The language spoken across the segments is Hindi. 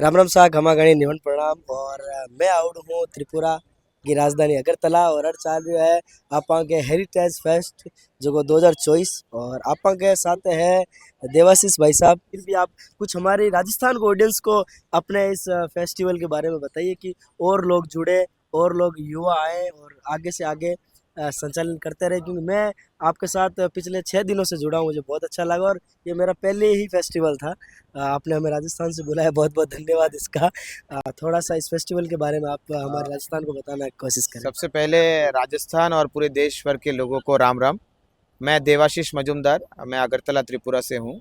राम राम सा घमा घणी निवन प्रणाम। और मैं आउट हूँ त्रिपुरा की राजधानी अगरतला और हर साल जो है आपा के हेरिटेज फेस्ट जो 2024 और आपा के साथ है देवाशीष भाई साहब। फिर भी आप कुछ हमारी राजस्थान को ऑडियंस को अपने इस फेस्टिवल के बारे में बताइए कि और लोग जुड़े और लोग युवा आए और आगे से आगे संचालन करते रहे, क्योंकि मैं आपके साथ पिछले 6 दिनों से जुड़ा हूँ। मुझे बहुत अच्छा लगा और ये मेरा पहले ही फेस्टिवल था। आपने हमें राजस्थान से बुलाया, बहुत बहुत धन्यवाद इसका। थोड़ा सा इस फेस्टिवल के बारे में आप अ, हमारे राजस्थान को बताना की कोशिश करें। सबसे पहले राजस्थान और पूरे देश भर के लोगों को राम राम। मैं देवाशीष मजुमदार, मैं अगरतला त्रिपुरा से हूँ।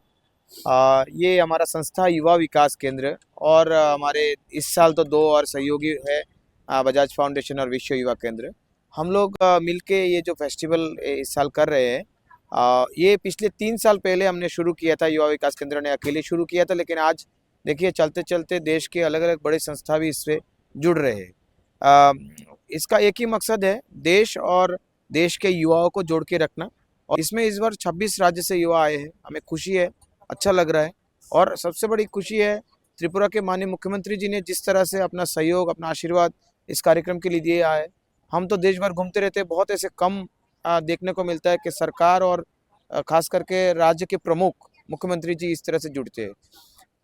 ये हमारा संस्था युवा विकास केंद्र और हमारे इस साल तो दो और सहयोगी है, बजाज फाउंडेशन और विश्व युवा केंद्र। हम लोग मिलके ये जो फेस्टिवल इस साल कर रहे हैं। ये पिछले 3 साल पहले हमने शुरू किया था, युवा विकास केंद्र ने अकेले शुरू किया था, लेकिन आज देखिए चलते चलते देश के अलग अलग बड़े संस्था भी इससे जुड़ रहे हैं। इसका एक ही मकसद है, देश और देश के युवाओं को जोड़ के रखना। और इसमें इस बार 26 राज्य से युवा आए हैं, हमें खुशी है, अच्छा लग रहा है। और सबसे बड़ी खुशी है त्रिपुरा के माननीय मुख्यमंत्री जी ने जिस तरह से अपना सहयोग, अपना आशीर्वाद इस कार्यक्रम के लिए दिया है। हम तो देश भर घूमते रहते हैं, बहुत ऐसे कम देखने को मिलता है कि सरकार और खास करके राज्य के प्रमुख मुख्यमंत्री जी इस तरह से जुड़ते हैं।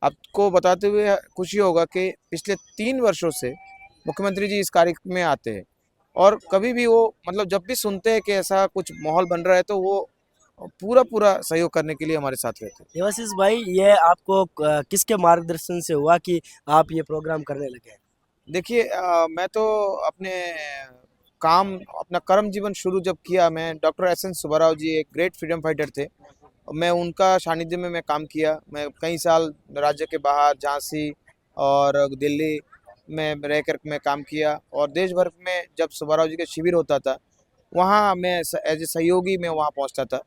आपको बताते हुए खुशी होगा कि पिछले 3 वर्षों से मुख्यमंत्री जी इस कार्यक्रम में आते हैं और कभी भी वो मतलब जब भी सुनते हैं कि ऐसा कुछ माहौल बन रहा है तो वो पूरा पूरा सहयोग करने के लिए हमारे साथ रहते हैं। देवाशीष भाई, ये आपको किसके मार्गदर्शन से हुआ कि आप ये प्रोग्राम करने लगे? देखिए, मैं तो अपने काम अपना कर्म जीवन शुरू जब किया, मैं डॉक्टर एस एन सुब्बाराव जी एक ग्रेट फ्रीडम फाइटर थे। मैं उनका सानिध्य में मैं काम किया। मैं कई साल राज्य के बाहर झांसी और दिल्ली में रह कर मैं काम किया और देश भर में जब सुब्बाराव जी का शिविर होता था वहाँ मैं एज ए सहयोगी में वहाँ पहुँचता था।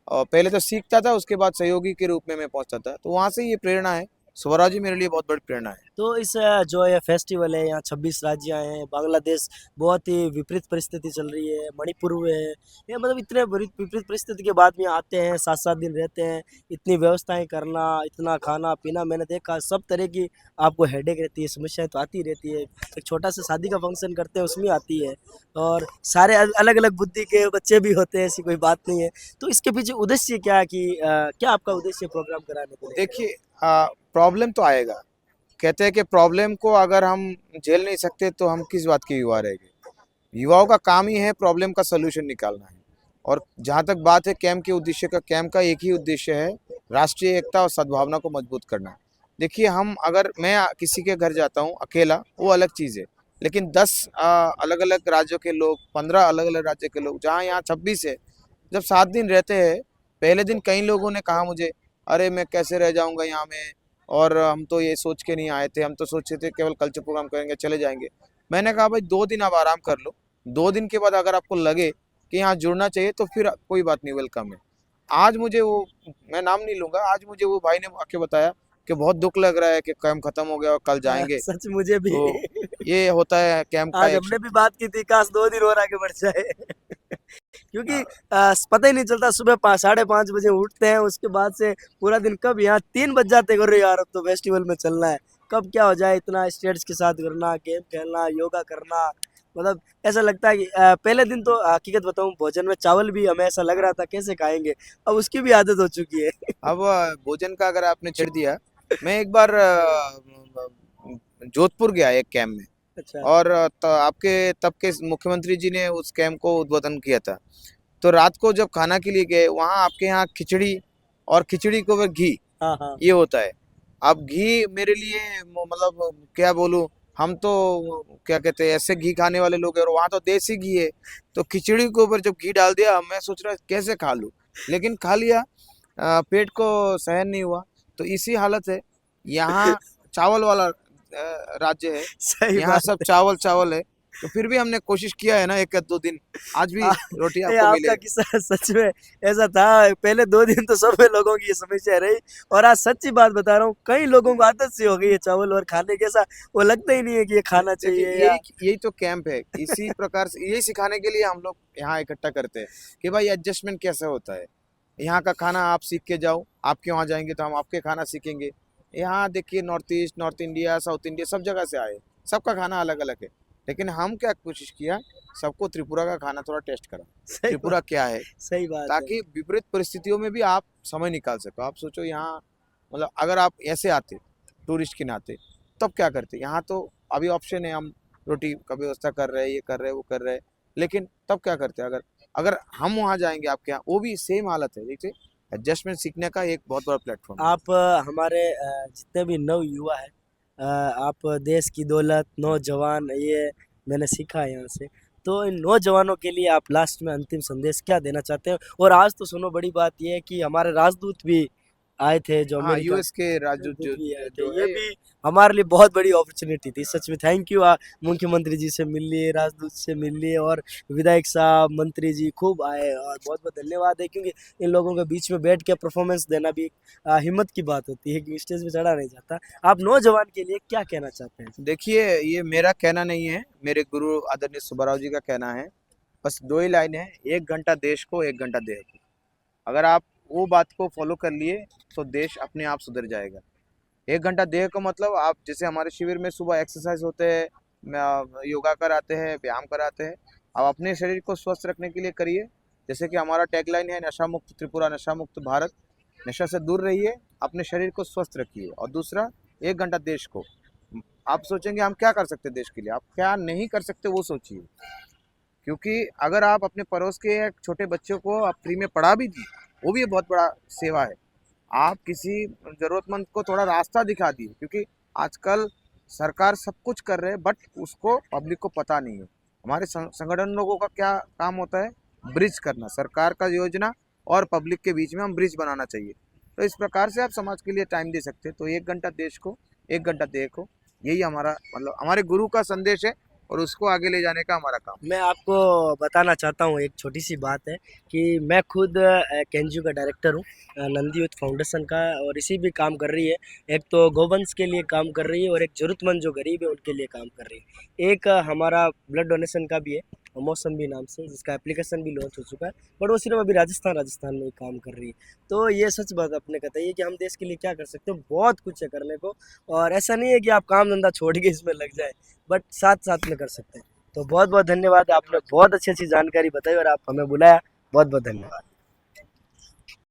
और पहले तो सीखता था, उसके बाद सहयोगी के रूप में मैं पहुँचता था, तो वहाँ से ये प्रेरणा है। सुब्बाराव जी मेरे लिए बहुत बड़ी प्रेरणा है। तो इस जो ये फेस्टिवल है, यहाँ 26 राज्य आए हैं, बांग्लादेश बहुत ही विपरीत परिस्थिति चल रही है, मणिपुर में है, ये मतलब इतने विपरीत परिस्थिति के बाद में आते हैं, 7-7 दिन रहते हैं। इतनी व्यवस्थाएं करना, इतना खाना पीना, मैंने देखा सब तरह की आपको हेडेक रहती है, समस्याएं तो आती रहती है। एक छोटा सा शादी का फंक्शन करते हैं उसमें आती है। और सारे अलग अलग बुद्धि के बच्चे भी होते हैं, ऐसी कोई बात नहीं है। तो इसके पीछे उद्देश्य क्या है कि क्या आपका उद्देश्य प्रोग्राम कराने को लेकर? देखिए, प्रॉब्लम तो आएगा। कहते हैं कि प्रॉब्लम को अगर हम झेल नहीं सकते तो हम किस बात के युवा रह गए। युवाओं का काम ही है प्रॉब्लम का सलूशन निकालना है। और जहाँ तक बात है कैंप के उद्देश्य का, कैंप का एक ही उद्देश्य है, राष्ट्रीय एकता और सद्भावना को मजबूत करना। देखिए, हम अगर मैं किसी के घर जाता हूँ अकेला, वो अलग चीज़ है, लेकिन 10 अलग अलग राज्यों के लोग, 15 अलग अलग राज्य के लोग, जहाँ यहाँ 26 है, जब 7 दिन रहते हैं। पहले दिन कई लोगों ने कहा मुझे, अरे मैं कैसे रह जाऊँगा यहाँ में, और हम तो ये सोच के नहीं आए थे, हम तो सोचे थे केवल कल्चर प्रोग्राम करेंगे चले जाएंगे। मैंने कहा भाई 2 दिन आप आराम कर लो, 2 दिन के बाद अगर आपको लगे कि यहाँ जुड़ना चाहिए तो फिर कोई बात नहीं, वेलकम है। आज मुझे वो, मैं नाम नहीं लूंगा, आज मुझे वो भाई ने आके बताया कि बहुत दुख लग रहा है कि कैंप खत्म हो गया और कल जाएंगे। सच मुझे भी। तो ये होता है कैंप का आज एक। हमने भी बात की थी, काश 2 दिन और आगे बढ़ जाए। क्योंकि पता ही नहीं चलता, सुबह 5, 5:30 बजे उठते हैं, उसके बाद से पूरा दिन कब यहाँ 3 बज जाते कर रहे यार, अब तो फेस्टिवल में चलना है, कब क्या हो जाए। इतना स्टेट्स के साथ करना, गेम खेलना, योगा करना, मतलब ऐसा लगता है कि पहले दिन तो हकीकत बताऊं, भोजन में चावल भी हमें ऐसा लग रहा था कैसे खाएंगे, अब उसकी भी आदत हो चुकी है। अब भोजन का अगर आपने छेड़ दिया, मैं एक बार जोधपुर गया एक कैंप में। अच्छा। और आपके तब के मुख्यमंत्री जी ने उस कैंप को उद्बोधन किया था। तो रात को जब खाना के लिए गए, वहाँ आपके यहाँ खिचड़ी, और खिचड़ी को वो घी, हाँ हाँ। ये होता है। अब घी मेरे लिए मतलब क्या बोलूँ, हम तो क्या कहते हैं ऐसे घी खाने वाले लोग हैं, और वहाँ तो देसी घी है। तो खिचड़ी के ऊपर जब घी डाल दिया, मैं सोच रहा कैसे खा लूँ, लेकिन खा लिया। पेट को सहन नहीं हुआ। तो इसी हालत है यहाँ। चावल वाला राज्य है, सही यहाँ बात सब है। चावल चावल है। तो फिर भी हमने कोशिश किया है ना, एक या 2 दिन, आज भी आ, रोटी ये आपको आपका मिलेगा। किस्सा सच में ऐसा था। पहले 2 दिन तो सब लोगों की ये समस्या रही, और आज सच्ची बात बता रहा हूँ, कई लोगों को आदत सी हो गई है चावल और खाने के, ऐसा वो लगता ही नहीं है कि ये खाना देखिए, चाहिए या। यही यही तो कैंप है। इसी प्रकार से यही सिखाने के लिए हम लोग यहाँ इकट्ठा करते हैं कि भाई एडजस्टमेंट कैसे होता है। यहाँ का खाना आप सीख के जाओ, आपके वहाँ जाएंगे तो हम आपके खाना सीखेंगे। यहाँ देखिए north east, north India, south India सब जगह से आए, सबका खाना अलग अलग है। लेकिन हम क्या कोशिश किया, सबको त्रिपुरा का खाना थोड़ा टेस्ट करा, सही त्रिपुरा बात, क्या है, सही बात है। ताकि विपरीत परिस्थितियों में भी आप समय निकाल सको। आप सोचो यहाँ मतलब अगर आप ऐसे आते टूरिस्ट के नाते तब क्या करते। यहाँ तो अभी ऑप्शन है, हम रोटी का व्यवस्था कर रहे हैं, ये कर रहे हैं, वो कर रहे हैं, लेकिन तब क्या करते। अगर अगर हम वहाँ जाएंगे आपके यहाँ, वो भी सेम हालत है। देखिए एडजस्टमेंट सीखने का एक बहुत बड़ा प्लेटफॉर्म है। आप हमारे जितने भी नव युवा है, आप देश की दौलत नौजवान, ये मैंने सीखा है यहाँ से। तो इन नौजवानों के लिए आप लास्ट में अंतिम संदेश क्या देना चाहते हैं? और आज तो सुनो, बड़ी बात ये है कि हमारे राजदूत भी आए थे, जो हाँ, अमेरिका यूएस के राजदूत राजदूत जो भी आए थे। जो ये है, भी हमारे लिए बहुत बड़ी अपॉर्चुनिटी थी, सच में थैंक यू। मुख्यमंत्री जी से मिल लिए, राजदूत से मिल लिए, और विधायक साहब, मंत्री जी खूब आए, और बहुत बहुत धन्यवाद है, क्योंकि इन लोगों के बीच में बैठ के परफॉर्मेंस देना भी हिम्मत की बात होती है, कि स्टेज पे चढ़ा नहीं जाता। आप नौजवान के लिए क्या कहना चाहते हैं? देखिए ये मेरा कहना नहीं है, मेरे गुरु आदरणीय सुब्बाराव जी का कहना है। बस दो ही लाइन है, 1 घंटा देश को, 1 घंटा देह को। अगर आप वो बात को फॉलो कर लिए तो देश अपने आप सुधर जाएगा। 1 घंटा देह का मतलब, आप जैसे हमारे शिविर में सुबह एक्सरसाइज होते हैं, योगा कराते हैं, व्यायाम कराते हैं, आप अपने शरीर को स्वस्थ रखने के लिए करिए। जैसे कि हमारा टैगलाइन है, नशा मुक्त त्रिपुरा, नशा मुक्त भारत। नशा से दूर रहिए, अपने शरीर को स्वस्थ रखिए। और दूसरा, 1 घंटा देश को। आप सोचेंगे हम क्या कर सकते हैं देश के लिए, आप क्या नहीं कर सकते वो सोचिए। क्योंकि अगर आप अपने पड़ोस के एक छोटे बच्चों को आप फ्री में पढ़ा भी दी, वो भी बहुत बड़ा सेवा है। आप किसी ज़रूरतमंद को थोड़ा रास्ता दिखा दिए, क्योंकि आजकल सरकार सब कुछ कर रहे हैं, बट उसको पब्लिक को पता नहीं है। हमारे संगठन लोगों का क्या काम होता है, ब्रिज करना, सरकार का योजना और पब्लिक के बीच में हम ब्रिज बनाना चाहिए। तो इस प्रकार से आप समाज के लिए टाइम दे सकते हैं। तो 1 घंटा देश को, 1 घंटा देह को, यही हमारा मतलब हमारे गुरु का संदेश है, और उसको आगे ले जाने का हमारा काम। मैं आपको बताना चाहता हूँ, एक छोटी सी बात है कि मैं खुद एक एनजीओ का डायरेक्टर हूँ, नंदी यूथ फाउंडेशन का, और इसी भी काम कर रही है। एक तो गौवंश के लिए काम कर रही है, और एक ज़रूरतमंद जो गरीब है उनके लिए काम कर रही है। एक हमारा ब्लड डोनेशन का भी है, मौसम्बी नाम से, जिसका एप्लीकेशन भी लॉन्च हो चुका है, बट वो सिर्फ अभी राजस्थान में ही काम कर रही है। तो ये सच बात अपने कहता है कि हम देश के लिए क्या कर सकते हैं, बहुत कुछ है करने को। और ऐसा नहीं है कि आप काम धंधा छोड़ के इसमें लग जाए, बट साथ साथ में कर सकते हैं। तो बहुत बहुत धन्यवाद, आपने बहुत अच्छी अच्छी जानकारी बताई और आप हमें बुलाया, बहुत बहुत धन्यवाद।